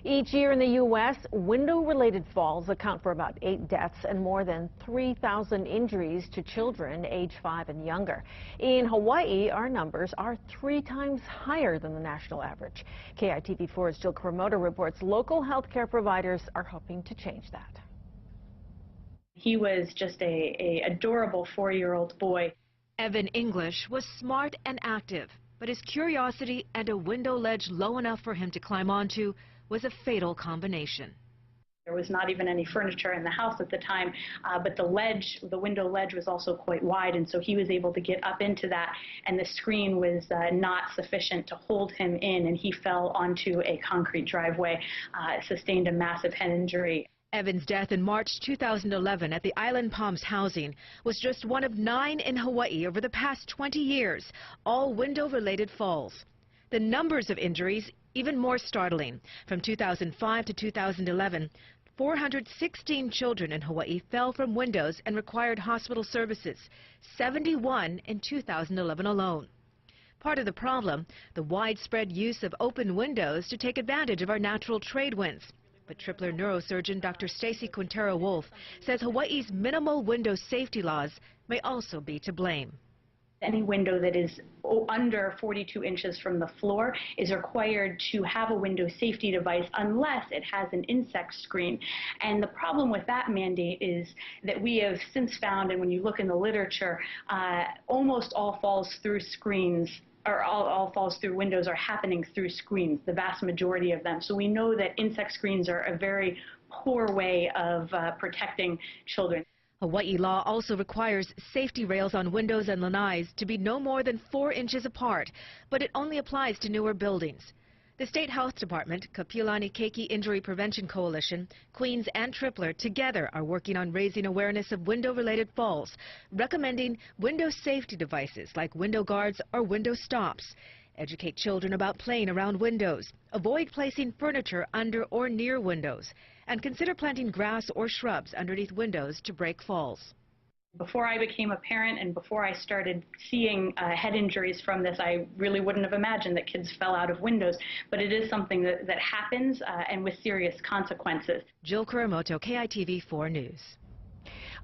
Each year in the U.S., window-related falls account for about 8 deaths and more than 3,000 injuries to children age 5 and younger. In Hawaii, our numbers are 3 times higher than the national average. KITV4's Jill Kuramoto reports local healthcare providers are hoping to change that. He was just a adorable 4-year-old boy. Evan English was smart and active, but his curiosity and a window ledge low enough for him to climb onto was a fatal combination. There was not even any furniture in the house at the time, but the window ledge was also quite wide, and so he was able to get up into that, and the screen was not sufficient to hold him in, and he fell onto a concrete driveway, sustained a massive head injury. Evan's death in March 2011 at the Island Palms housing was just one of 9 in Hawaii over the past 20 years, all window-related falls. The numbers of injuries even more startling. From 2005 to 2011, 416 children in Hawaii fell from windows and required hospital services, 71 in 2011 alone. Part of the problem, the widespread use of open windows to take advantage of our natural trade winds. But Tripler neurosurgeon Dr. Stacy Quintero-Wolf says Hawaii's minimal window safety laws may also be to blame. Any window that is under 42 inches from the floor is required to have a window safety device unless it has an insect screen. And the problem with that mandate is that we have since found, and when you look in the literature, almost all falls through screens or all falls through windows are happening through screens, the vast majority of them. So we know that insect screens are a very poor way of protecting children. Hawaii law also requires safety rails on windows and lanais to be no more than 4 inches apart, but it only applies to newer buildings. The State Health Department, Kapiolani Keiki Injury Prevention Coalition, Queens and Tripler together are working on raising awareness of window-related falls, recommending window safety devices like window guards or window stops. Educate children about playing around windows, avoid placing furniture under or near windows, and consider planting grass or shrubs underneath windows to break falls. Before I became a parent and before I started seeing head injuries from this, I really wouldn't have imagined that kids fell out of windows. But it is something that happens and with serious consequences. Jill Kuramoto, KITV4 News.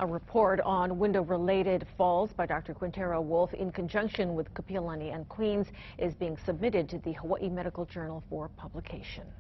A report on window-related falls by Dr. Quintero-Wolf in conjunction with Kapiolani and Queens is being submitted to the Hawaii Medical Journal for publication.